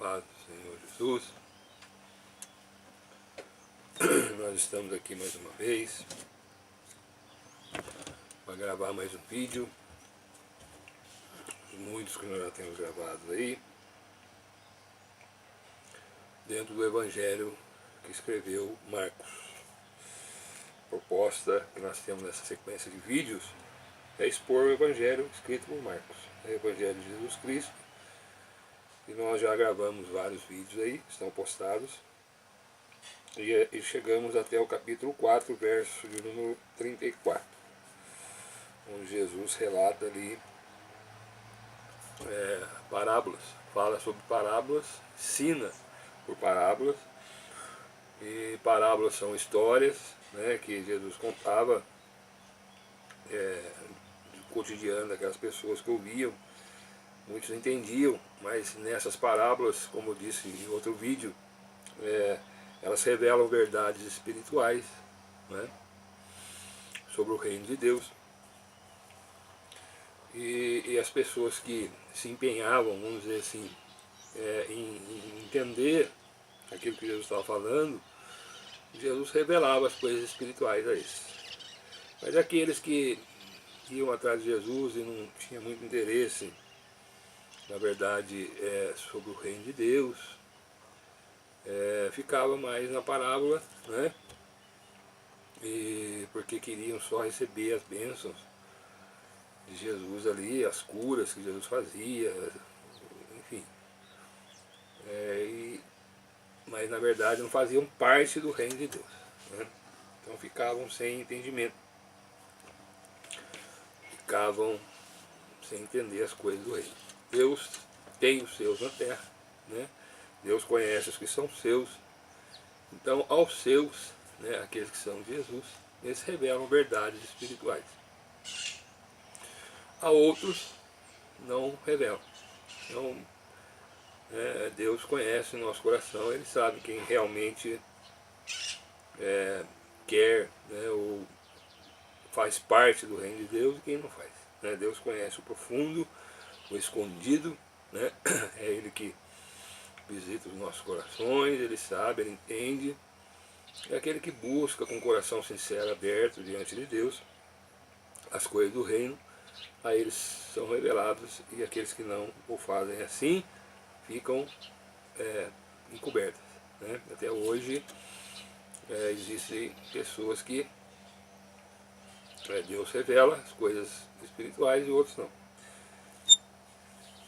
Paz do Senhor Jesus. Nós estamos aqui mais uma vez para gravar mais um vídeo. Muitos que nós já temos gravados aí, dentro do Evangelho que escreveu Marcos. A proposta que nós temos nessa sequência de vídeos é expor o Evangelho escrito por Marcos, o Evangelho de Jesus Cristo. E nós já gravamos vários vídeos aí, estão postados. E chegamos até o capítulo 4, verso de número 34, onde Jesus relata ali parábolas, fala sobre parábolas, ensina por parábolas. E parábolas são histórias, né, que Jesus contava do cotidiano daquelas pessoas que ouviam. Muitos não entendiam, mas nessas parábolas, como eu disse em outro vídeo, elas revelam verdades espirituais, né, sobre o reino de Deus. E as pessoas que se empenhavam, vamos dizer assim, em entender aquilo que Jesus estava falando, Jesus revelava as coisas espirituais a eles. Mas aqueles que iam atrás de Jesus e não tinham muito interesse, na verdade, sobre o reino de Deus, ficava mais na parábola, né? E porque queriam só receber as bênçãos de Jesus ali, as curas que Jesus fazia, enfim. Mas na verdade não faziam parte do reino de Deus, né? Então ficavam sem entendimento, ficavam sem entender as coisas do reino. Deus tem os seus na terra, né? Deus conhece os que são seus. Então aos seus, né, aqueles que são de Jesus, eles revelam verdades espirituais. A outros não revelam. Então Deus conhece o nosso coração, Ele sabe quem realmente quer, né, ou faz parte do reino de Deus e quem não faz, né? Deus conhece o profundo, o escondido, né? É Ele que visita os nossos corações, Ele sabe, Ele entende. É aquele que busca com o coração sincero, aberto diante de Deus, as coisas do reino, a eles são revelados, e aqueles que não o fazem assim, ficam encobertas, né? Até hoje existem pessoas que Deus revela as coisas espirituais e outros não.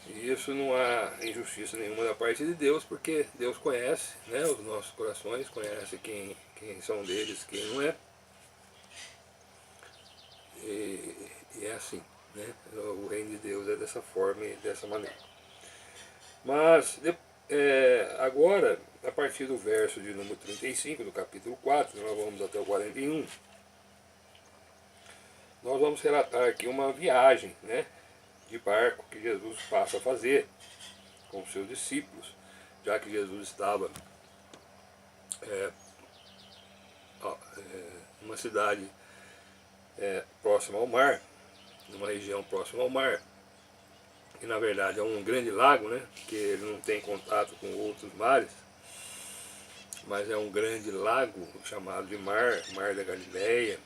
E isso não há injustiça nenhuma da parte de Deus, porque Deus conhece, né, os nossos corações, conhece quem são deles, quem não é. E é assim, né? O reino de Deus é dessa forma e dessa maneira. Mas agora, a partir do verso de número 35 do capítulo 4, nós vamos até o 41, nós vamos relatar aqui uma viagem, né, de barco que Jesus passa a fazer com os seus discípulos, já que Jesus estava numa cidade próxima ao mar, numa região próxima ao mar, que na verdade é um grande lago, né, que ele não tem contato com outros mares, mas é um grande lago chamado de Mar da Galileia,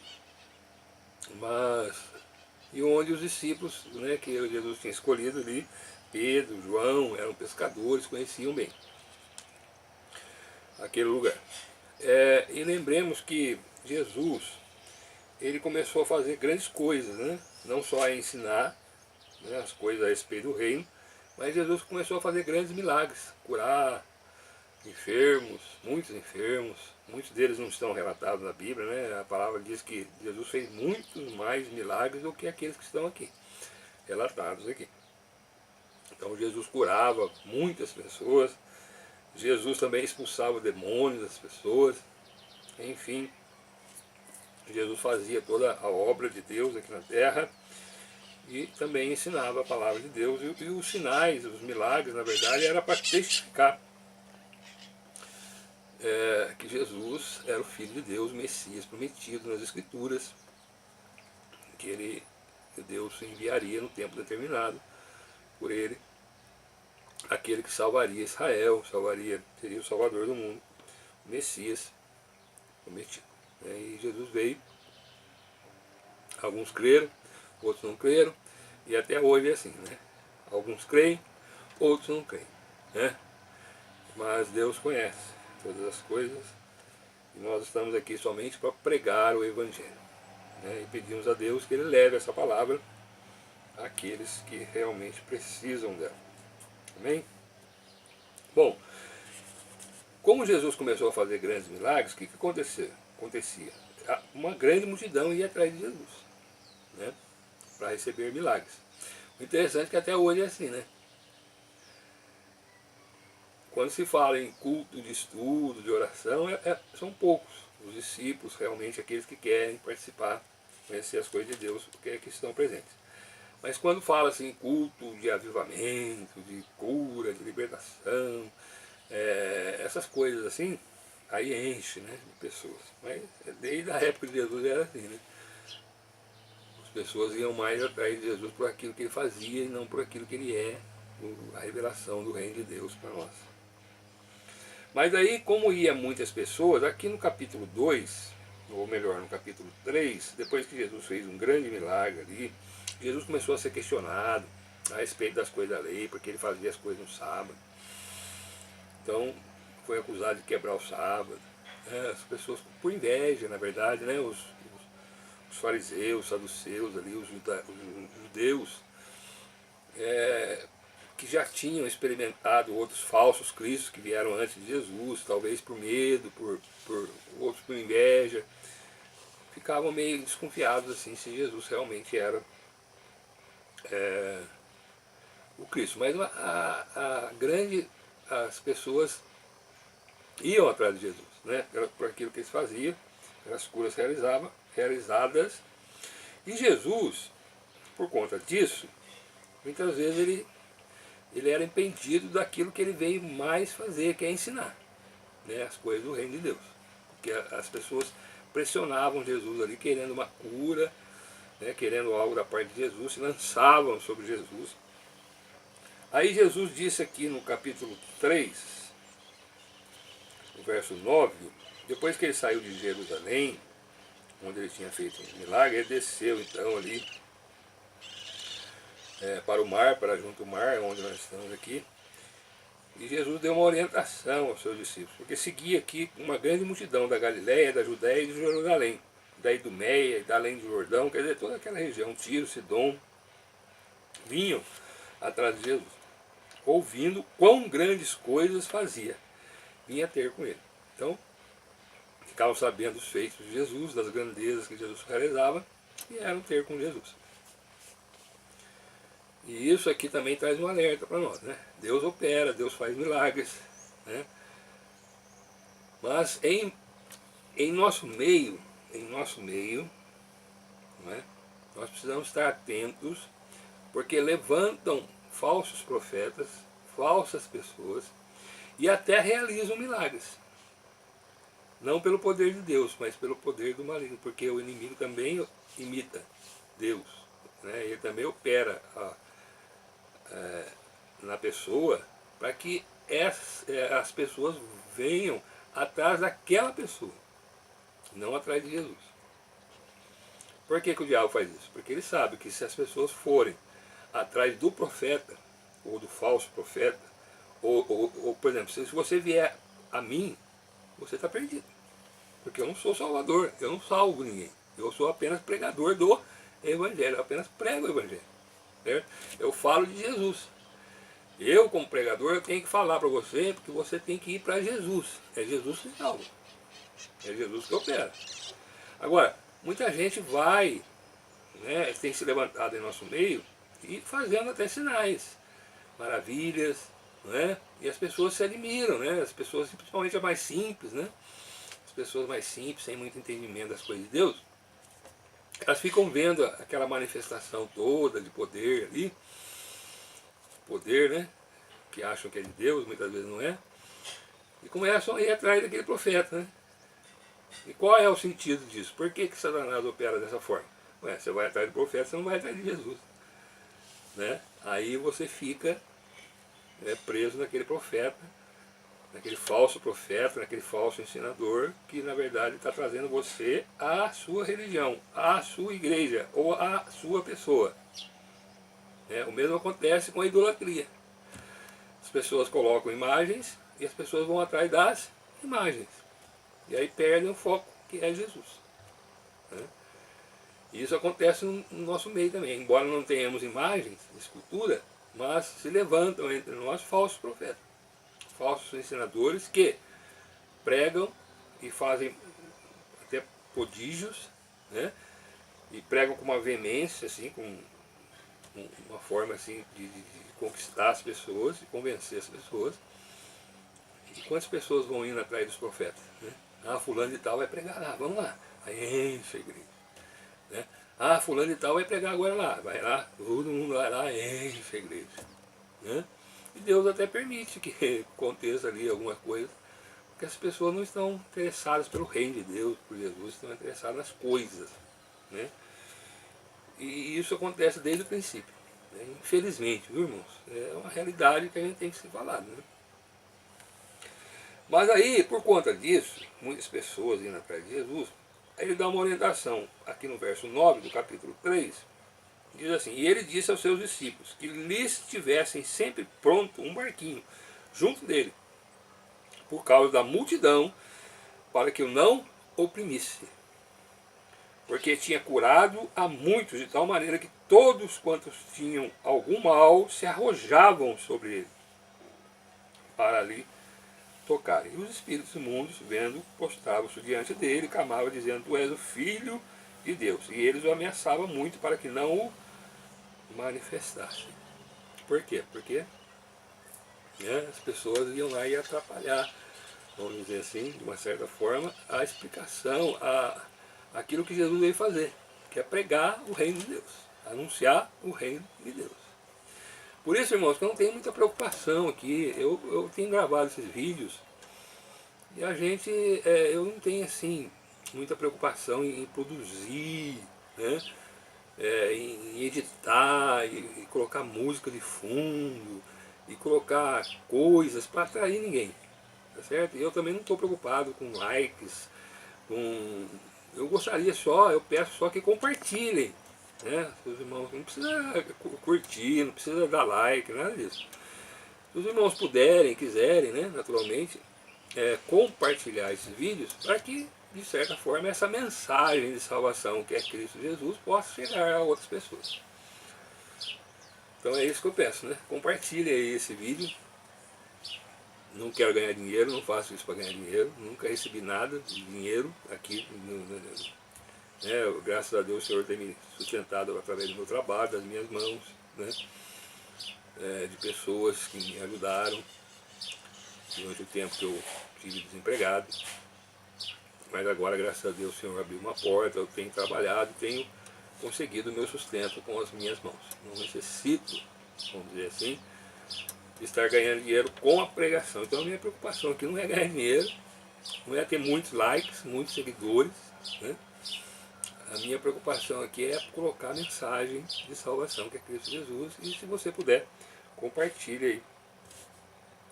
e onde os discípulos, né, que Jesus tinha escolhido ali, Pedro, João, eram pescadores, conheciam bem aquele lugar. E lembremos que Jesus, ele começou a fazer grandes coisas, né? Não só a ensinar, né, as coisas a respeito do reino, mas Jesus começou a fazer grandes milagres, curar enfermos, muitos deles não estão relatados na Bíblia, né? A palavra diz que Jesus fez muitos mais milagres do que aqueles que estão aqui, relatados aqui. Então Jesus curava muitas pessoas, Jesus também expulsava demônios das pessoas, enfim, Jesus fazia toda a obra de Deus aqui na terra e também ensinava a palavra de Deus, e os sinais, os milagres, na verdade, era para testificar que Jesus era o Filho de Deus, o Messias prometido nas Escrituras, que Deus enviaria no tempo determinado por ele, aquele que salvaria Israel, seria o Salvador do mundo, o Messias prometido. E Jesus veio, alguns creram, outros não creram, e até hoje é assim, né? Alguns creem, outros não creem, né? Mas Deus conhece todas as coisas, e nós estamos aqui somente para pregar o Evangelho, né? E pedimos a Deus que Ele leve essa palavra àqueles que realmente precisam dela. Amém? Bom, como Jesus começou a fazer grandes milagres, o que acontecia? Uma grande multidão ia atrás de Jesus, né, para receber milagres. O interessante é que até hoje é assim, né? Quando se fala em culto de estudo, de oração, são poucos os discípulos, realmente aqueles que querem participar, conhecer as coisas de Deus, porque é que estão presentes. Mas quando fala-se em culto de avivamento, de cura, de libertação, essas coisas assim, aí enche, né, de pessoas. Mas desde a época de Jesus era assim, né? As pessoas iam mais atrás de Jesus por aquilo que ele fazia e não por aquilo que ele é, a revelação do reino de Deus para nós. Mas aí, como ia muitas pessoas, aqui no capítulo 2, ou melhor, no capítulo 3, depois que Jesus fez um grande milagre ali, Jesus começou a ser questionado a respeito das coisas da lei, porque ele fazia as coisas no sábado. Então, foi acusado de quebrar o sábado. As pessoas, por inveja, na verdade, né, os fariseus, os saduceus, ali, os judeus, que já tinham experimentado outros falsos cristos que vieram antes de Jesus, talvez por medo, outros por inveja, ficavam meio desconfiados assim se Jesus realmente era o Cristo. Mas as pessoas iam atrás de Jesus, né, por aquilo que eles faziam, pelas curas realizadas. E Jesus, por conta disso, muitas vezes ele era impedido daquilo que ele veio mais fazer, que é ensinar, né, as coisas do reino de Deus. Porque as pessoas pressionavam Jesus ali, querendo uma cura, né, querendo algo da parte de Jesus, se lançavam sobre Jesus. Aí Jesus disse aqui no capítulo 3, no verso 9, depois que ele saiu de Jerusalém, onde ele tinha feito um milagre, ele desceu então ali para o mar, para junto ao mar, onde nós estamos aqui. E Jesus deu uma orientação aos seus discípulos, porque seguia aqui uma grande multidão da Galiléia, da Judéia e de Jerusalém, da Idumeia e da além do Jordão, quer dizer, toda aquela região, Tiro, Sidom, vinham atrás de Jesus, ouvindo quão grandes coisas fazia, vinha ter com ele. Então, ficavam sabendo os feitos de Jesus, das grandezas que Jesus realizava, e vieram ter com Jesus. E isso aqui também traz um alerta para nós, né? Deus opera, Deus faz milagres, né? Mas em nosso meio, né, nós precisamos estar atentos, porque levantam falsos profetas, falsas pessoas, e até realizam milagres. Não pelo poder de Deus, mas pelo poder do maligno, porque o inimigo também imita Deus, né? Ele também opera na pessoa para que as pessoas venham atrás daquela pessoa, não atrás de Jesus. Por que o diabo faz isso? Porque ele sabe que se as pessoas forem atrás do profeta, ou do falso profeta, ou por exemplo, se você vier a mim, você está perdido. Porque eu não sou salvador, eu não salvo ninguém. Eu sou apenas pregador do Evangelho, eu apenas prego o Evangelho. Certo? Eu falo de Jesus. Eu, como pregador, eu tenho que falar para você, porque você tem que ir para Jesus. É Jesus que salva. É Jesus que opera. Agora, muita gente vai, né, tem se levantado em nosso meio e fazendo até sinais, maravilhas, né? E as pessoas se admiram, né? As pessoas, principalmente as mais simples, né? As pessoas mais simples, sem muito entendimento das coisas de Deus, elas ficam vendo aquela manifestação toda de poder ali, poder, né? Que acham que é de Deus, muitas vezes não é, e começam a ir atrás daquele profeta, né? E qual é o sentido disso? Por que Satanás opera dessa forma? Ué, você vai atrás do profeta, você não vai atrás de Jesus, né? Aí você fica preso naquele profeta, naquele falso profeta, naquele falso ensinador, que na verdade está trazendo você à sua religião, à sua igreja, ou à sua pessoa. O mesmo acontece com a idolatria. As pessoas colocam imagens e as pessoas vão atrás das imagens. E aí perdem o foco, que é Jesus. E isso acontece no nosso meio também. Embora não tenhamos imagens, escultura, mas se levantam entre nós falsos profetas, falsos ensinadores que pregam e fazem até prodígios, né? E pregam com uma veemência, assim, com uma forma assim de conquistar as pessoas, de convencer as pessoas. E quantas pessoas vão indo atrás dos profetas? Né? Ah, fulano de tal vai pregar lá, vamos lá. Aí enche a igreja. Né? Ah, fulano de tal vai pregar agora lá, vai lá, todo mundo vai lá, enche a igreja. Né? E Deus até permite que aconteça ali alguma coisa, porque as pessoas não estão interessadas pelo reino de Deus, por Jesus, estão interessadas nas coisas. Né? E isso acontece desde o princípio. Né? Infelizmente, viu, irmãos? É uma realidade que a gente tem que se falar. Né? Mas aí, por conta disso, muitas pessoas indo atrás de Jesus, aí ele dá uma orientação, aqui no verso 9 do capítulo 3, diz assim: e ele disse aos seus discípulos que lhes tivessem sempre pronto um barquinho junto dele, por causa da multidão, para que o não oprimisse. Porque tinha curado a muitos, de tal maneira que todos quantos tinham algum mal se arrojavam sobre ele, para ali tocarem. E os espíritos imundos, vendo, postravam-se diante dele, clamavam, dizendo: tu és o Filho de Deus. E eles o ameaçavam muito para que não o manifestasse. Por quê? Porque as pessoas iam lá e atrapalhar, vamos dizer assim, de uma certa forma, a explicação, aquilo que Jesus veio fazer, que é pregar o reino de Deus, anunciar o reino de Deus. Por isso, irmãos, que eu não tenho muita preocupação aqui. Eu tenho gravado esses vídeos e eu não tenho assim muita preocupação em produzir, né? Em editar, e colocar música de fundo, e colocar coisas para atrair ninguém, tá certo? E eu também não estou preocupado com likes, eu gostaria só, eu peço só que compartilhem, né? Os irmãos não precisa curtir, não precisa dar like, nada disso. Se os irmãos puderem, quiserem, né, naturalmente, compartilhar esses vídeos para que, de certa forma, essa mensagem de salvação que é Cristo Jesus possa chegar a outras pessoas. Então é isso que eu peço, né? Compartilhe aí esse vídeo. Não quero ganhar dinheiro, não faço isso para ganhar dinheiro, nunca recebi nada de dinheiro aqui. Graças a Deus o Senhor tem me sustentado através do meu trabalho, das minhas mãos, né? De pessoas que me ajudaram durante o tempo que eu estive desempregado. Mas agora, graças a Deus, o Senhor abriu uma porta, eu tenho trabalhado, tenho conseguido o meu sustento com as minhas mãos. Não necessito, vamos dizer assim, de estar ganhando dinheiro com a pregação. Então a minha preocupação aqui não é ganhar dinheiro, não é ter muitos likes, muitos seguidores, né? A minha preocupação aqui é colocar a mensagem de salvação, que é Cristo Jesus, e se você puder, compartilhe aí,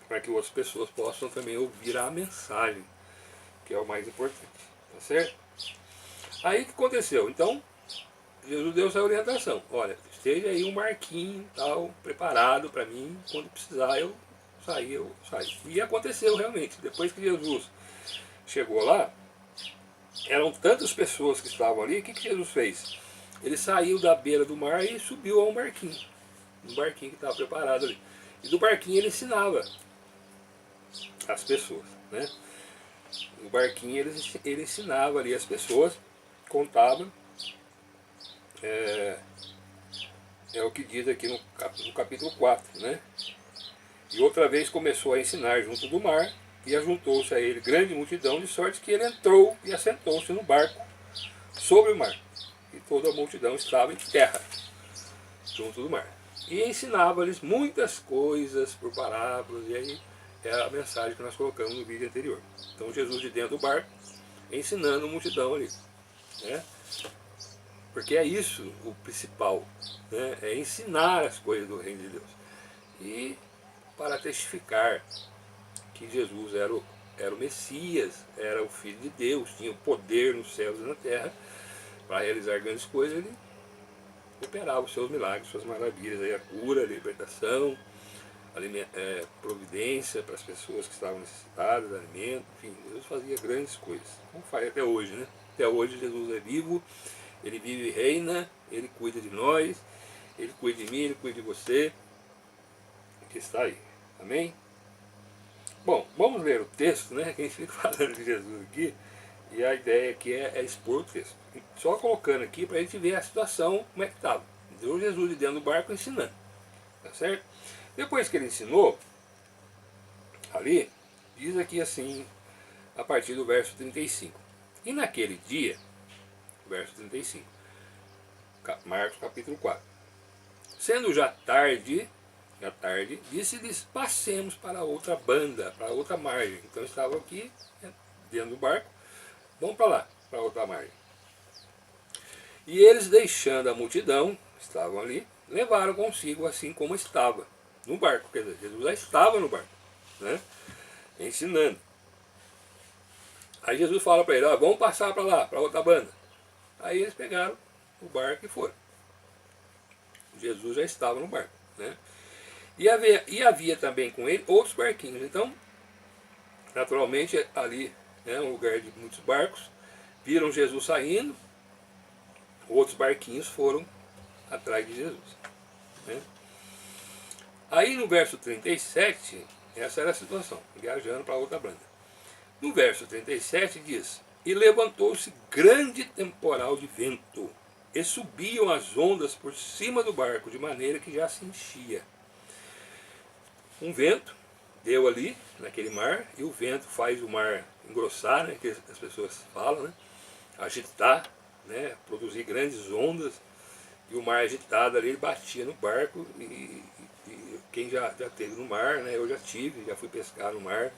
para que outras pessoas possam também ouvir a mensagem, que é o mais importante, tá certo? Aí o que aconteceu? Então, Jesus deu essa orientação: olha, esteja aí um barquinho tal, preparado para mim, quando precisar eu saio. E aconteceu realmente, depois que Jesus chegou lá, eram tantas pessoas que estavam ali, o que Jesus fez? Ele saiu da beira do mar e subiu a um barquinho que estava preparado ali. E do barquinho ele ensinava as pessoas, né? No barquinho ele ensinava ali as pessoas, contava, é o que diz aqui no capítulo 4, né? E outra vez começou a ensinar junto do mar, e ajuntou-se a ele grande multidão, de sorte que ele entrou e assentou-se no barco sobre o mar. E toda a multidão estava em terra, junto do mar. E ensinava-lhes muitas coisas por parábolas, e aí é a mensagem que nós colocamos no vídeo anterior. Então Jesus de dentro do barco, ensinando a multidão ali, né? Porque é isso o principal, né? É ensinar as coisas do reino de Deus. E para testificar que Jesus era o Messias, era o Filho de Deus, tinha o poder nos céus e na terra para realizar grandes coisas. Ele operava os seus milagres, suas maravilhas, aí a cura, a libertação, providência para as pessoas que estavam necessitadas, alimento, enfim, Jesus fazia grandes coisas, como faz até hoje, né? Até hoje Jesus é vivo, ele vive e reina, ele cuida de nós, ele cuida de mim, ele cuida de você, que está aí, amém? Bom, vamos ler o texto, né? Que a gente fica falando de Jesus aqui, e a ideia aqui é expor o texto. Só colocando aqui para a gente ver a situação, como é que estava. Deu Jesus de dentro do barco ensinando, tá certo? Depois que ele ensinou, ali, diz aqui assim, a partir do verso 35. E naquele dia, verso 35, Marcos capítulo 4. Sendo já tarde, disse-lhes, passemos para outra banda, para outra margem. Então estavam aqui, dentro do barco, vamos para lá, para outra margem. E eles, deixando a multidão, estavam ali, levaram consigo assim como estava, no barco. Quer dizer, Jesus já estava no barco, né? Ensinando. Aí Jesus fala para ele, vamos passar para lá, para outra banda. Aí eles pegaram o barco e foram. Jesus já estava no barco, né? E havia também com ele outros barquinhos. Então, naturalmente, ali, né, um lugar de muitos barcos, viram Jesus saindo, outros barquinhos foram atrás de Jesus, né? Aí no verso 37, essa era a situação, viajando para outra banda. No verso 37 diz, e levantou-se grande temporal de vento, e subiam as ondas por cima do barco, de maneira que já se enchia. Um vento deu ali, naquele mar, e o vento faz o mar engrossar, né, que as pessoas falam, né, agitar, né, produzir grandes ondas, e o mar agitado ali, ele batia no barco, e quem já esteve no mar, né, eu já fui pescar no mar,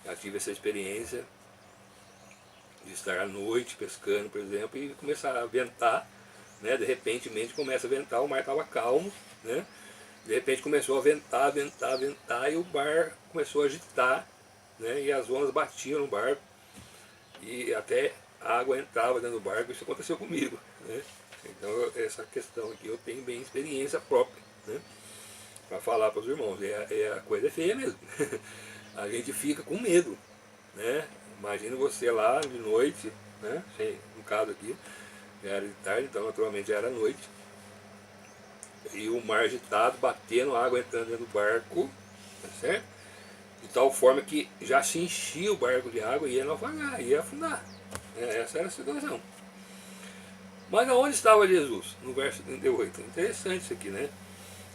já tive essa experiência de estar à noite pescando, por exemplo, e começar a ventar, né, de repente começa a ventar, o mar estava calmo, né, de repente começou a ventar, e o bar começou a agitar, né, e as ondas batiam no barco, e até a água entrava dentro do barco. Isso aconteceu comigo, né? Então essa questão aqui eu tenho bem experiência própria, né, para falar para os irmãos. A coisa é feia mesmo. A gente fica com medo, né? Imagina você lá de noite, né? No caso aqui, já era de tarde, então naturalmente já era noite, e o mar agitado, batendo, a água entrando dentro do barco, tá certo? De tal forma que já se enchia o barco de água e ia naufragar, ia afundar. Essa era a situação. Mas aonde estava Jesus? No verso 38. Interessante isso aqui, né?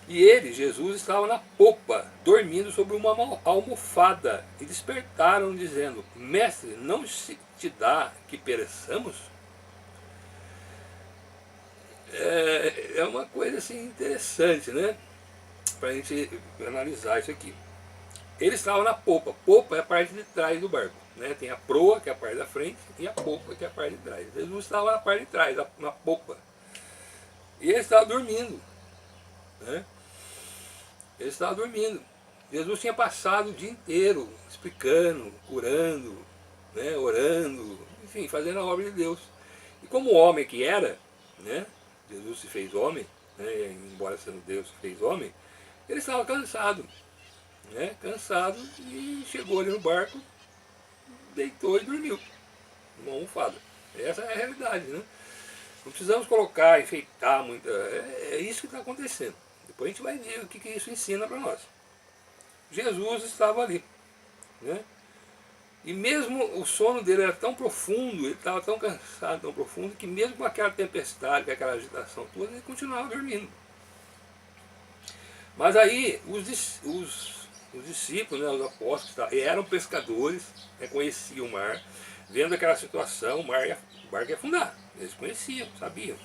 E ele, Jesus, estava na popa, dormindo sobre uma almofada, e despertaram, dizendo, mestre, não se te dá que pereçamos? É uma coisa assim interessante, né? Para a gente analisar isso aqui. Ele estava na popa. Popa é a parte de trás do barco, né? Tem a proa, que é a parte da frente, e a popa, que é a parte de trás. Jesus estava na parte de trás, na popa. E ele estava dormindo, né? Ele estava dormindo. Jesus tinha passado o dia inteiro explicando, curando, né? Orando, enfim, fazendo a obra de Deus. E como homem que era, né? Jesus se fez homem, né? Embora sendo Deus se fez homem, ele estava cansado, né? Cansado, e chegou ali no barco, deitou e dormiu numa almofada. Essa é a realidade, né? Não precisamos colocar, enfeitar muito. É isso que está acontecendo. Depois a gente vai ver o que isso ensina para nós. Jesus estava ali, né? E mesmo o sono dele era tão profundo, ele estava tão cansado, tão profundo, que mesmo com aquela tempestade, com aquela agitação toda, ele continuava dormindo. Mas aí os discípulos, né, os apóstolos, eram pescadores, né, conheciam o mar, vendo aquela situação, o barco ia afundar. Eles conheciam, sabiam.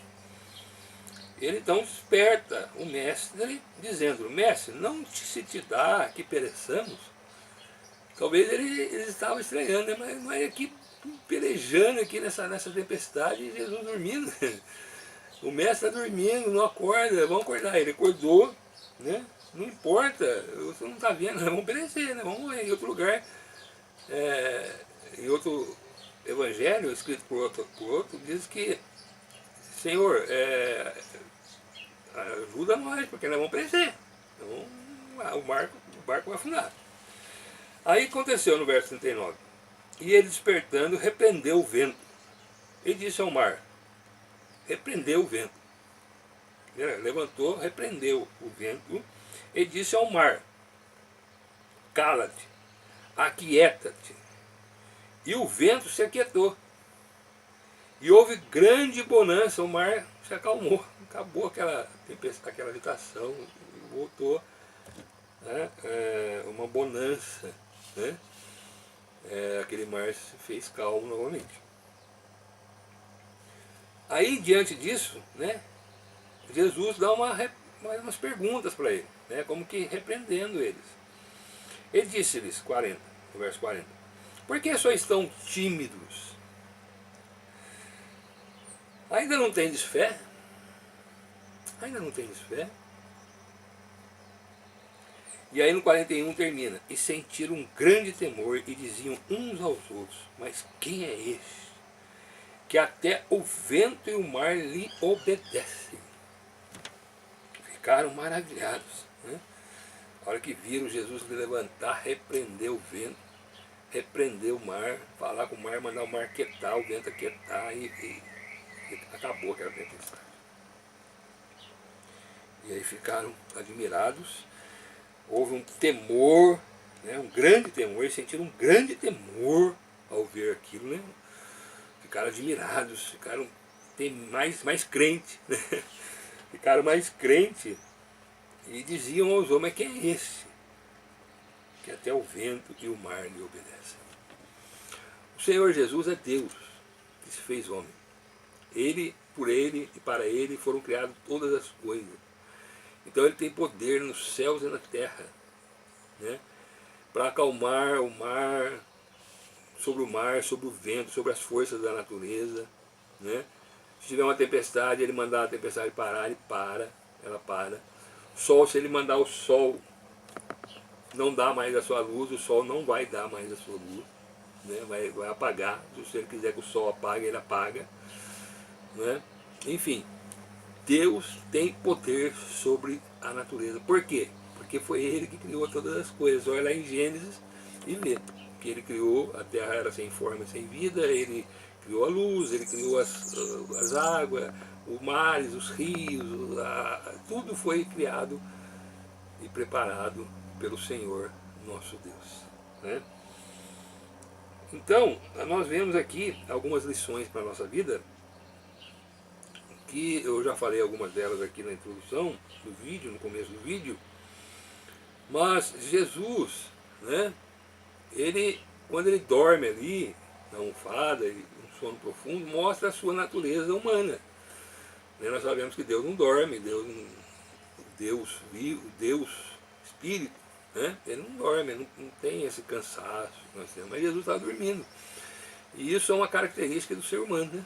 Ele então desperta o mestre, dizendo, mestre, não se te dá que pereçamos? Talvez eles estavam estranhando, né? Mas aqui pelejando aqui nessa tempestade, e Jesus dormindo. O mestre está dormindo, não acorda, vamos acordar. Ele acordou, né? não importa, você não está vendo, nós vamos perecer, né? Vamos morrer em outro lugar. Em outro evangelho, escrito por outro, diz que, Senhor, ajuda nós, porque nós vamos perecer. Então, o barco vai afundar. Aí aconteceu no verso 39. E ele despertando, repreendeu o vento. E disse ao mar, repreendeu o vento. Levantou, repreendeu o vento e disse ao mar, cala-te, aquieta-te. E o vento se aquietou. E houve grande bonança, o mar se acalmou. Acabou aquela tempestade, aquela agitação, voltou, né, uma bonança. Né? Aquele mar se fez calmo novamente. Aí, diante disso, né, Jesus dá umas perguntas para ele, né, como que repreendendo eles. Ele disse-lhes, no verso 40, por que só estão tímidos? Ainda não tendes fé? Ainda não tendes fé? E aí no 41 termina, e sentiram um grande temor e diziam uns aos outros, mas quem é este? Que até o vento e o mar lhe obedecem. Ficaram maravilhados. Né? A hora que viram Jesus levantar, repreender o vento, repreender o mar, falar com o mar, mandar o mar quietar, o vento aquietar e acabou aquela tempestade. E aí ficaram admirados, houve um temor, né, um grande temor, eles sentiram um grande temor ao ver aquilo, né? Ficaram admirados, ficaram mais crente, né? Ficaram mais crente e diziam aos homens, quem é esse? Que até o vento e o mar lhe obedecem. O Senhor Jesus é Deus que se fez homem. Por ele e para ele foram criadas todas as coisas. Então ele tem poder nos céus e na terra, né, para acalmar o mar, sobre o vento, sobre as forças da natureza. Né? Se tiver uma tempestade, ele mandar a tempestade parar, ela para. Sol, se ele mandar o sol não dar mais a sua luz, o sol não vai dar mais a sua luz. Né? Vai apagar. Se ele quiser que o sol apague, ele apaga. Né? Enfim, Deus tem poder sobre a natureza. Por quê? Porque foi ele que criou todas as coisas. Olha lá em Gênesis e lê. Que ele criou, a terra era sem forma e sem vida, ele criou a luz, ele criou as águas, os mares, os rios, tudo foi criado e preparado pelo Senhor nosso Deus. Né? Então, nós vemos aqui algumas lições para a nossa vida, que eu já falei algumas delas aqui na introdução do vídeo, no começo do vídeo, mas Jesus, né, quando ele dorme ali, na almofada, um sono profundo, mostra a sua natureza humana. Né, nós sabemos que Deus não dorme, Deus vivo, Deus Espírito, né, ele não dorme, ele não tem esse cansaço que nós temos, mas Jesus está dormindo. E isso é uma característica do ser humano. Né?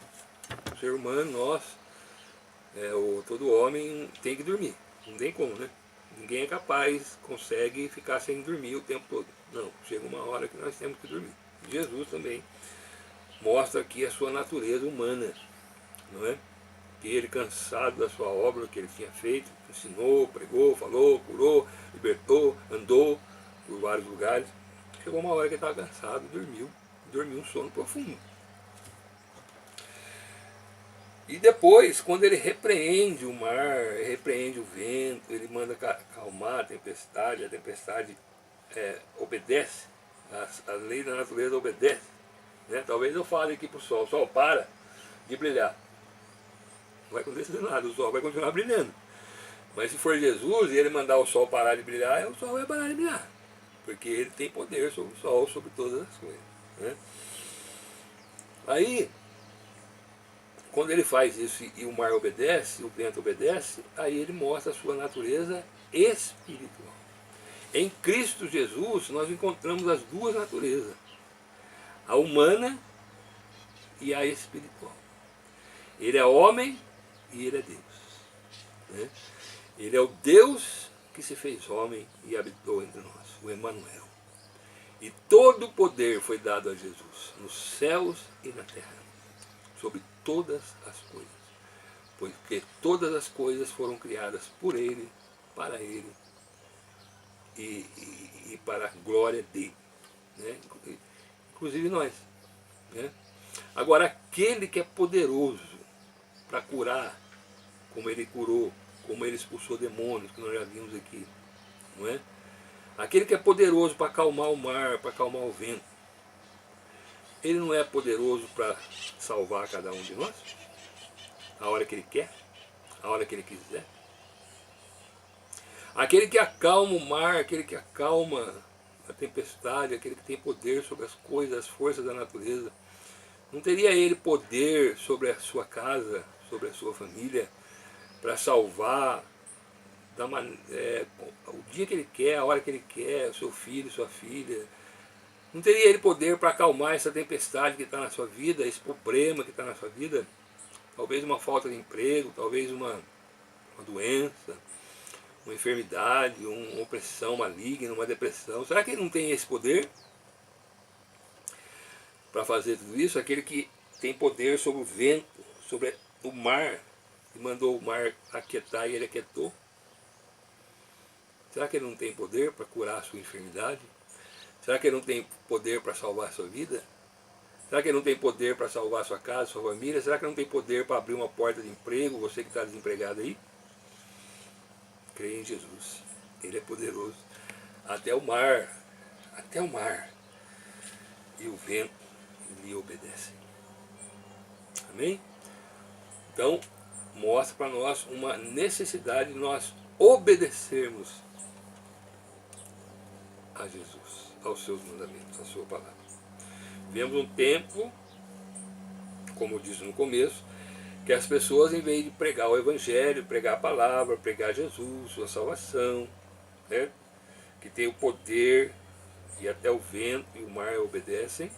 O ser humano, nós, todo homem tem que dormir, não tem como, né? Ninguém é capaz, consegue ficar sem dormir o tempo todo. Não, chega uma hora que nós temos que dormir. Jesus também mostra aqui a sua natureza humana, não é? Que ele, cansado da sua obra que ele tinha feito, ensinou, pregou, falou, curou, libertou, andou por vários lugares, chegou uma hora que ele estava cansado, dormiu um sono profundo. E depois, quando ele repreende o mar, repreende o vento, ele manda acalmar a tempestade obedece, a lei da natureza obedece. Né? Talvez eu fale aqui para o sol para de brilhar. Não vai acontecer nada, o sol vai continuar brilhando. Mas se for Jesus e ele mandar o sol parar de brilhar, o sol vai parar de brilhar. Porque ele tem poder sobre o sol, sobre todas as coisas. Né? Aí, quando ele faz isso e o mar obedece, o vento obedece, aí ele mostra a sua natureza espiritual. Em Cristo Jesus nós encontramos as duas naturezas, a humana e a espiritual. Ele é homem e ele é Deus. Né? Ele é o Deus que se fez homem e habitou entre nós, o Emanuel. E todo o poder foi dado a Jesus, nos céus e na terra, sobre todas as coisas. Porque todas as coisas foram criadas por Ele, para Ele e para a glória dEle. Né? Inclusive nós. Né? Agora, aquele que é poderoso para curar, como Ele curou, como Ele expulsou demônios, que nós já vimos aqui, não é? Aquele que é poderoso para acalmar o mar, para acalmar o vento, ele não é poderoso para salvar cada um de nós? A hora que Ele quer, a hora que Ele quiser. Aquele que acalma o mar, aquele que acalma a tempestade, aquele que tem poder sobre as coisas, as forças da natureza, não teria Ele poder sobre a sua casa, sobre a sua família, para salvar o dia que Ele quer, a hora que Ele quer, o seu filho, sua filha? Não teria Ele poder para acalmar essa tempestade que está na sua vida, esse problema que está na sua vida? Talvez uma falta de emprego, talvez uma doença, uma enfermidade, uma opressão maligna, uma depressão. Será que Ele não tem esse poder para fazer tudo isso? Aquele que tem poder sobre o vento, sobre o mar, e mandou o mar aquietar e Ele aquietou. Será que Ele não tem poder para curar a sua enfermidade? Será que Ele não tem poder para salvar a sua vida? Será que Ele não tem poder para salvar a sua casa, a sua família? Será que Ele não tem poder para abrir uma porta de emprego, você que está desempregado aí? Creia em Jesus. Ele é poderoso. Até o mar e o vento lhe obedecem. Amém? Então, mostra para nós uma necessidade de nós obedecermos a Jesus, aos seus mandamentos, à sua palavra. Vemos um tempo, como eu disse no começo, que as pessoas, em vez de pregar o Evangelho, pregar a palavra, pregar Jesus, sua salvação, né, que tem o poder e até o vento e o mar obedecem,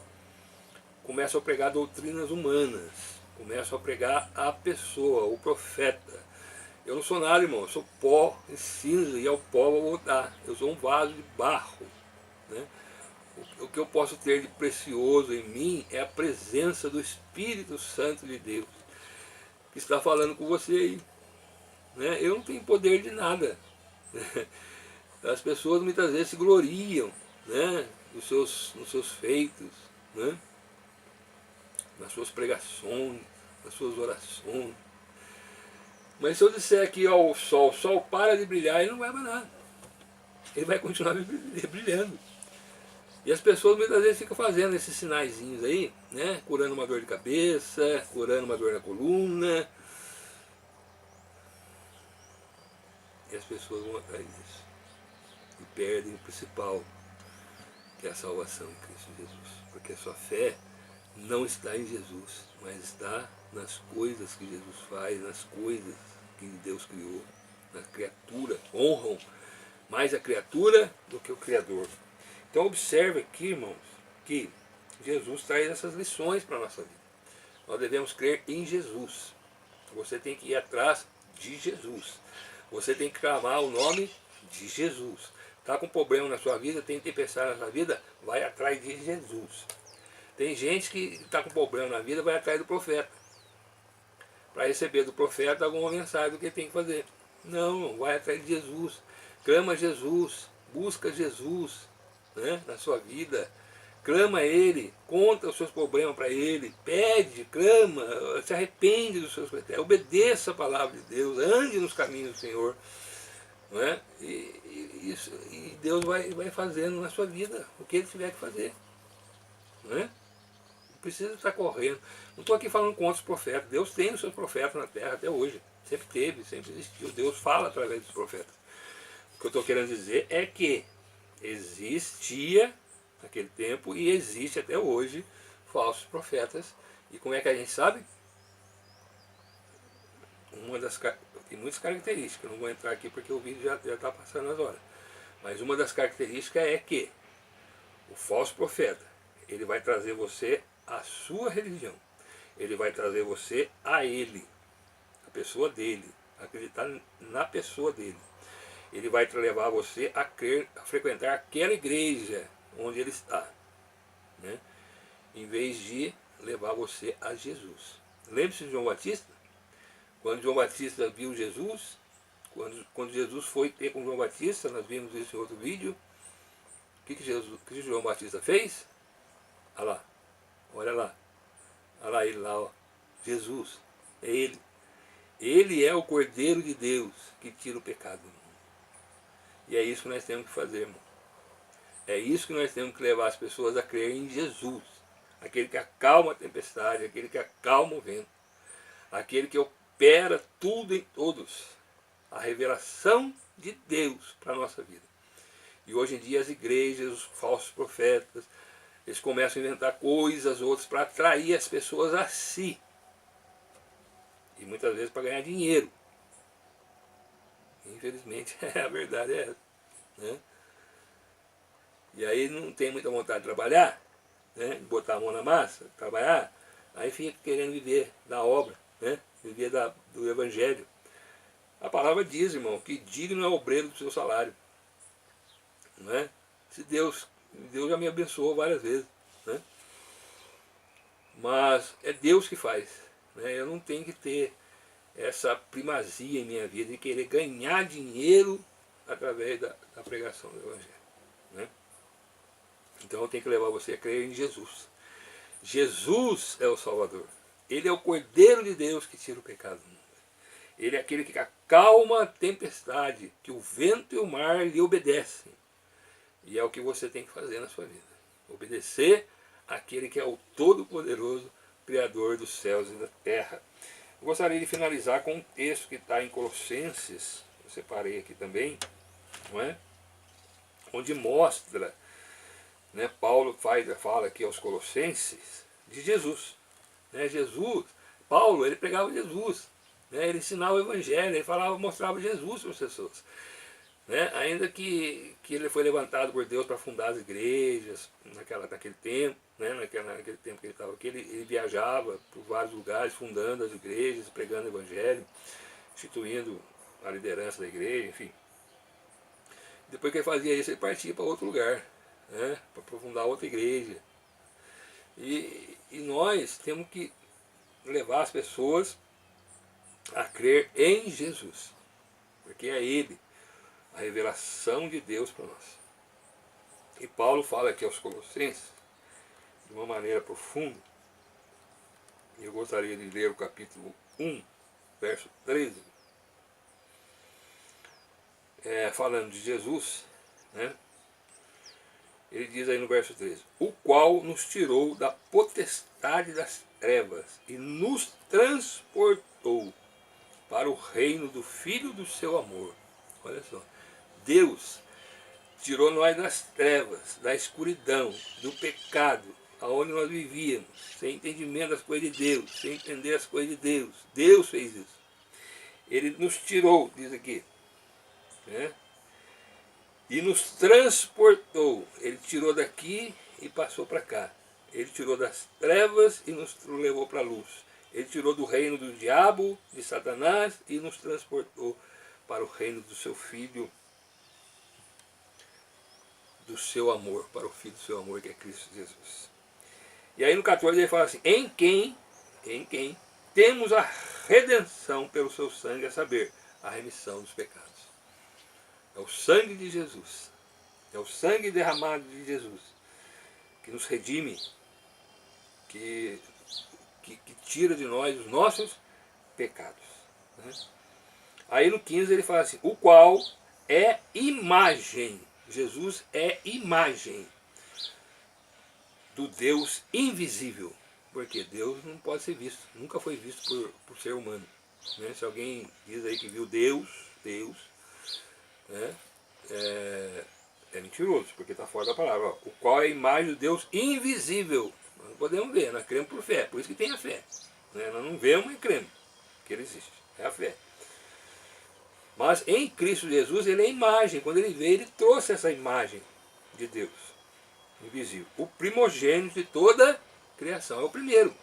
começam a pregar doutrinas humanas, começam a pregar a pessoa, o profeta. Eu não sou nada, irmão, eu sou pó e cinza, e ao pó vou voltar. Eu sou um vaso de barro. Né? O que eu posso ter de precioso em mim é a presença do Espírito Santo de Deus, que está falando com você aí. Né? Eu não tenho poder de nada. As pessoas muitas vezes se gloriam, né, nos seus feitos, né, nas suas pregações, nas suas orações. Mas se eu disser aqui ao sol, o sol para de brilhar, ele não vai mais nada. Ele vai continuar brilhando. E as pessoas muitas vezes ficam fazendo esses sinaizinhos aí, né, curando uma dor de cabeça, curando uma dor na coluna. E as pessoas vão atrás disso. E perdem o principal, que é a salvação em Cristo Jesus. Porque a sua fé não está em Jesus, mas está nas coisas que Jesus faz, nas coisas que Deus criou, na criatura. Honram mais a criatura do que o Criador. Então observe aqui, irmãos, que Jesus traz essas lições para a nossa vida. Nós devemos crer em Jesus. Você tem que ir atrás de Jesus. Você tem que clamar o nome de Jesus. Está com problema na sua vida, tem tempestade na sua vida, vai atrás de Jesus. Tem gente que está com problema na vida, vai atrás do profeta, para receber do profeta alguma mensagem do que tem que fazer. Não, vai atrás de Jesus. Clama Jesus, busca Jesus, né, na sua vida. Clama a Ele, conta os seus problemas para Ele, pede, clama, se arrepende dos seus pecados, obedeça a palavra de Deus, ande nos caminhos do Senhor. Não é? E Deus vai fazendo na sua vida o que Ele tiver que fazer. Não é? Não precisa estar correndo. Não estou aqui falando contra os profetas. Deus tem os seus profetas na terra até hoje. Sempre teve, sempre existiu. Deus fala através dos profetas. O que eu estou querendo dizer é que existia naquele tempo e existe até hoje falsos profetas. E como é que a gente sabe? Tem muitas características, eu não vou entrar aqui porque o vídeo já está passando as horas. Mas uma das características é que o falso profeta, ele vai trazer você à sua religião. Ele vai trazer você a ele, a pessoa dele, acreditar na pessoa dele. Ele vai levar você a crer, a frequentar aquela igreja onde ele está, né? Em vez de levar você a Jesus. Lembre-se de João Batista? Quando João Batista viu Jesus, quando Jesus foi ter com João Batista, nós vimos isso em outro vídeo, o que João Batista fez? Olha lá, olha lá, olha lá ele lá, ó. Jesus, é ele. Ele é o Cordeiro de Deus que tira o pecado do mundo. E é isso que nós temos que fazer, irmão. É isso que nós temos que levar as pessoas a crer em Jesus. Aquele que acalma a tempestade, aquele que acalma o vento, aquele que opera tudo em todos. A revelação de Deus para a nossa vida. E hoje em dia as igrejas, os falsos profetas, eles começam a inventar coisas, outras, para atrair as pessoas a si. E muitas vezes para ganhar dinheiro. Infelizmente, a verdade é essa, né? E aí não tem muita vontade de trabalhar, né? De botar a mão na massa, trabalhar, aí fica querendo viver da obra, né? Viver do evangelho. A palavra diz, irmão, que digno é o obreiro do seu salário. Não é? Se Deus já me abençoou várias vezes, né? Mas é Deus que faz, né? Eu não tenho que ter essa primazia em minha vida de querer ganhar dinheiro através da pregação do evangelho, né? Então eu tenho que levar você a crer em Jesus. Jesus é o Salvador. Ele é o Cordeiro de Deus que tira o pecado do mundo. Ele é aquele que acalma a tempestade, que o vento e o mar lhe obedecem. E é o que você tem que fazer na sua vida. Obedecer àquele que é o Todo-Poderoso, Criador dos céus e da terra. Eu gostaria de finalizar com um texto que está em Colossenses, eu separei aqui também, não é? Onde mostra, né, Paulo fala aqui aos Colossenses de Jesus. Né, Paulo, ele pregava Jesus, né, ele ensinava o Evangelho, ele mostrava Jesus para as pessoas. Né, ainda que ele foi levantado por Deus para fundar as igrejas naquele tempo, né, naquele tempo que ele estava aqui, ele viajava por vários lugares, fundando as igrejas, pregando o Evangelho, instituindo a liderança da igreja, enfim. Depois que ele fazia isso, ele partia para outro lugar, né, para fundar outra igreja. E nós temos que levar as pessoas a crer em Jesus, porque é Ele a revelação de Deus para nós. E Paulo fala aqui aos Colossenses de uma maneira profunda. Eu gostaria de ler o capítulo 1, verso 13, falando de Jesus, né? Ele diz aí no verso 13: o qual nos tirou da potestade das trevas e nos transportou para o reino do Filho do seu amor. Olha só, Deus tirou nós das trevas, da escuridão, do pecado, aonde nós vivíamos, sem entendimento das coisas de Deus, sem entender as coisas de Deus. Deus fez isso. Ele nos tirou, diz aqui, né? E nos transportou. Ele tirou daqui e passou para cá. Ele tirou das trevas e nos levou para a luz. Ele tirou do reino do diabo, de Satanás, e nos transportou para o reino do seu Filho, do seu amor, para o Filho do seu amor, que é Cristo Jesus. E aí no 14 ele fala assim: em quem temos a redenção pelo seu sangue, a saber, a remissão dos pecados. É o sangue de Jesus, é o sangue derramado de Jesus, que nos redime, que tira de nós os nossos pecados. Né? Aí no 15 ele fala assim: o qual é imagem, Jesus é imagem do Deus invisível, porque Deus não pode ser visto, nunca foi visto por ser humano. Né? Se alguém diz aí que viu Deus, né? É mentiroso, porque está fora da palavra. Ó. O qual é a imagem do Deus invisível. Nós não podemos ver, nós cremos por fé, por isso que tem a fé. Né? Nós não vemos e cremos que ele existe, é a fé. Mas em Cristo Jesus ele é imagem. Quando ele veio, ele trouxe essa imagem de Deus invisível. O primogênito de toda a criação, é o primeiro.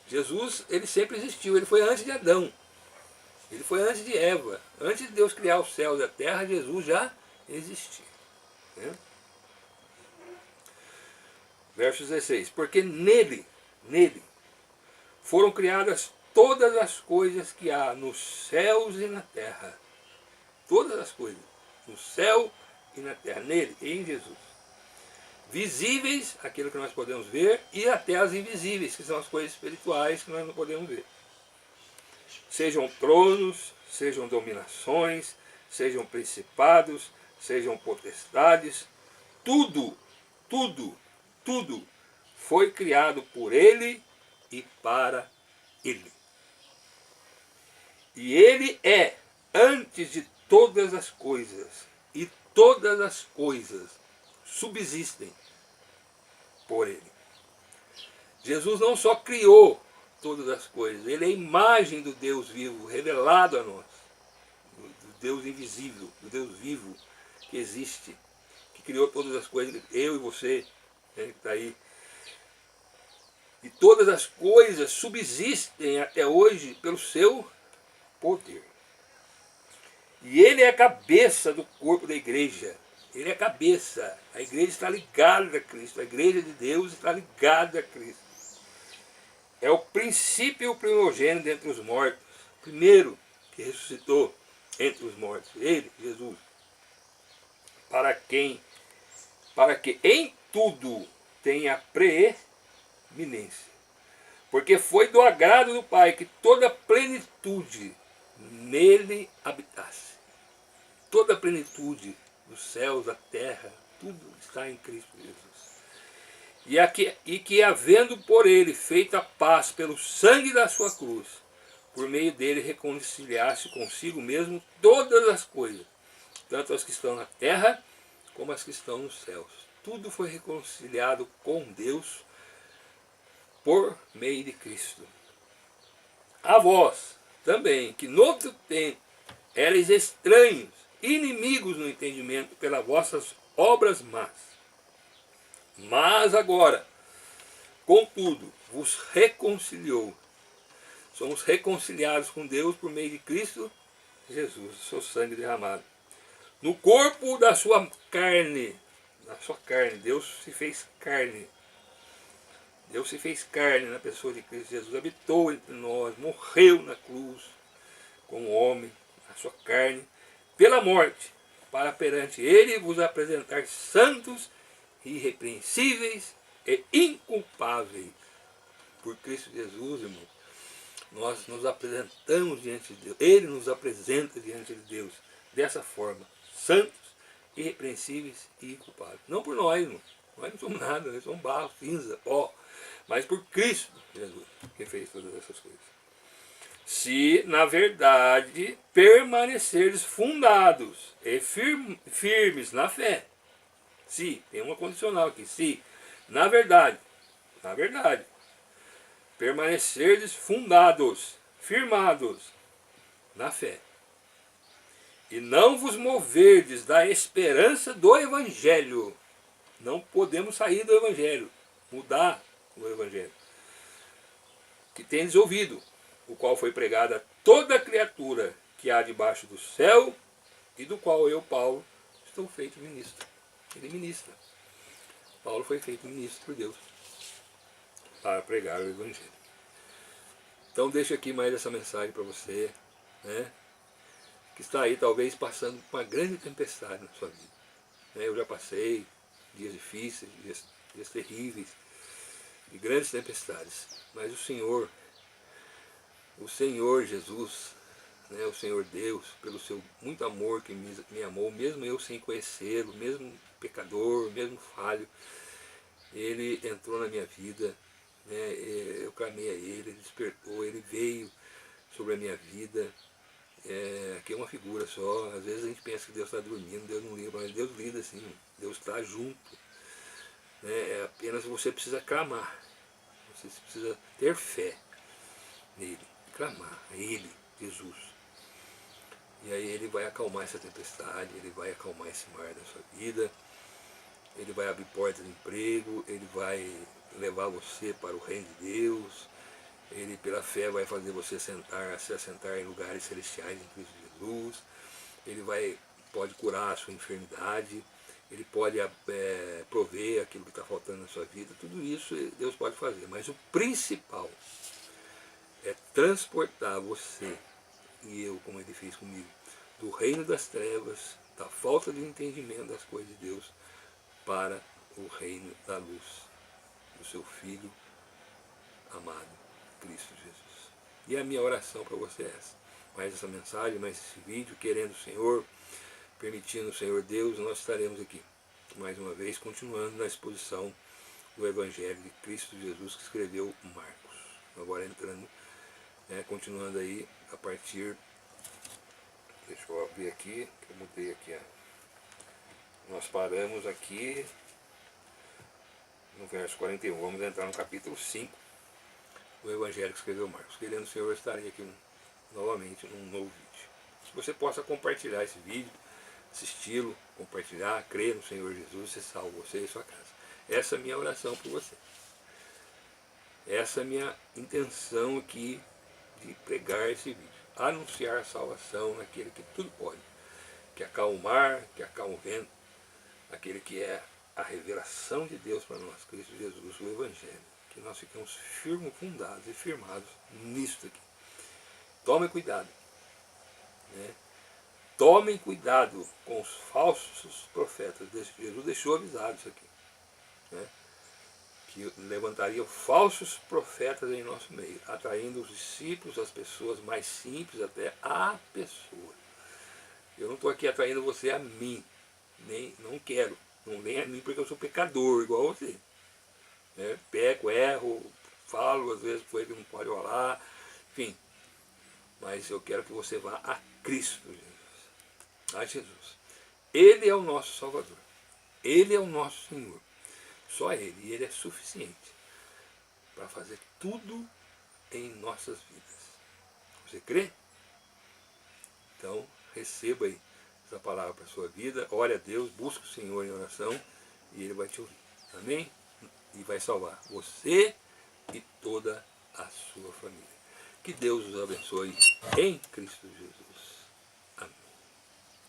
Jesus, ele sempre existiu, ele foi antes de Adão. Ele foi antes de Eva. Antes de Deus criar o céu e a terra, Jesus já existia. Né? Verso 16. Porque nele foram criadas todas as coisas que há nos céus e na terra. Todas as coisas. No céu e na terra. Nele, em Jesus. Visíveis, aquilo que nós podemos ver, e até as invisíveis, que são as coisas espirituais que nós não podemos ver. Sejam tronos, sejam dominações, sejam principados, sejam potestades, tudo foi criado por Ele e para Ele. E Ele é antes de todas as coisas, e todas as coisas subsistem por Ele. Jesus não só criou todas as coisas, Ele é a imagem do Deus vivo, revelado a nós, do Deus invisível, do Deus vivo que existe, que criou todas as coisas, eu e você, né, que está aí. E todas as coisas subsistem até hoje pelo seu poder. E Ele é a cabeça do corpo da igreja. Ele é a cabeça. A igreja está ligada a Cristo. A igreja de Deus está ligada a Cristo. É o princípio primogênito entre os mortos. Primeiro que ressuscitou entre os mortos. Ele, Jesus. Para que em tudo tenha preeminência. Porque foi do agrado do Pai que toda a plenitude nele habitasse. Toda a plenitude dos céus, da terra, tudo está em Cristo Jesus. E que havendo por ele feito a paz pelo sangue da sua cruz, por meio dele reconciliasse consigo mesmo todas as coisas, tanto as que estão na terra como as que estão nos céus. Tudo foi reconciliado com Deus por meio de Cristo. A vós também, que no outro tempo erais estranhos, inimigos no entendimento pelas vossas obras más. Mas agora, contudo, vos reconciliou. Somos reconciliados com Deus por meio de Cristo Jesus, seu sangue derramado. No corpo da sua carne, Deus se fez carne. Deus se fez carne na pessoa de Cristo Jesus, habitou entre nós, morreu na cruz como homem, na sua carne, pela morte, para perante Ele vos apresentar santos, irrepreensíveis e inculpáveis. Por Cristo Jesus, irmão, nós nos apresentamos diante de Deus, Ele nos apresenta diante de Deus, dessa forma, santos, irrepreensíveis e inculpáveis. Não por nós, irmão, nós não somos nada, nós somos barro, cinza, pó, mas por Cristo Jesus, que fez todas essas coisas. Se, na verdade, permanecerdes fundados e firmes na fé. Se, tem uma condicional aqui, se, na verdade, permanecerdes fundados, firmados na fé. E não vos moverdes da esperança do Evangelho. Não podemos sair do Evangelho, mudar o Evangelho. Que tendes ouvido, o qual foi pregado a toda criatura que há debaixo do céu, e do qual eu, Paulo, estou feito ministro. Ele ministra. Paulo foi feito ministro por Deus para pregar o Evangelho. Então deixo aqui mais essa mensagem para você, né, que está aí talvez passando por uma grande tempestade na sua vida. Eu já passei dias difíceis, dias terríveis, de grandes tempestades, mas o Senhor Jesus, né, o Senhor Deus, pelo seu muito amor que me amou, mesmo eu sem conhecê-lo, mesmo pecador, mesmo falho, Ele entrou na minha vida, né, eu clamei a Ele despertou, Ele veio sobre a minha vida. Aqui é uma figura só, às vezes a gente pensa que Deus está dormindo, Deus não liga, mas Deus lida assim, Deus está junto. Né, apenas você precisa clamar, você precisa ter fé nele, clamar a Ele, Jesus. E aí Ele vai acalmar essa tempestade, Ele vai acalmar esse mar da sua vida, Ele vai abrir portas de emprego, Ele vai levar você para o reino de Deus, Ele, pela fé, vai fazer você se assentar em lugares celestiais em Cristo Jesus. Ele pode curar a sua enfermidade. Ele pode prover aquilo que está faltando na sua vida. Tudo isso Deus pode fazer. Mas o principal é transportar você e eu, como ele fez comigo, do reino das trevas, da falta de entendimento das coisas de Deus, para o reino da luz, do seu Filho amado, Cristo Jesus. E a minha oração para você é essa. Mais essa mensagem, mais esse vídeo, querendo o Senhor, permitindo o Senhor Deus, nós estaremos aqui, mais uma vez, continuando na exposição do Evangelho de Cristo Jesus, que escreveu Marcos. Agora entrando, continuando aí, a partir... Deixa eu abrir aqui, que eu mudei aqui. Nós paramos aqui no verso 41. Vamos entrar no capítulo 5 do Evangelho que escreveu Marcos. Querendo o Senhor, eu estarei aqui novamente num novo vídeo. Que você possa compartilhar esse vídeo, assisti-lo, compartilhar, crer no Senhor Jesus, você salva você e sua casa. Essa é a minha oração por você. Essa é a minha intenção aqui de pregar esse vídeo. Anunciar a salvação naquele que tudo pode, que acalma o mar, que acalma o vento, aquele que é a revelação de Deus para nós, Cristo Jesus, o Evangelho, que nós ficamos firmes, fundados e firmados nisto aqui. Tomem cuidado, Tomem cuidado com os falsos profetas. Jesus deixou avisado isso aqui, que levantariam falsos profetas em nosso meio, atraindo os discípulos, as pessoas mais simples, até a pessoa. Eu não estou aqui atraindo você a mim, não quero, não vem a mim porque eu sou pecador, igual a você. Peco, erro, falo às vezes coisa que não pode rolar, enfim. Mas eu quero que você vá a Cristo Jesus, a Jesus. Ele é o nosso Salvador, Ele é o nosso Senhor. Só Ele, e Ele é suficiente para fazer tudo em nossas vidas. Você crê? Então, receba aí essa palavra para a sua vida, ore a Deus, busque o Senhor em oração, e Ele vai te ouvir. Amém? E vai salvar você e toda a sua família. Que Deus os abençoe em Cristo Jesus.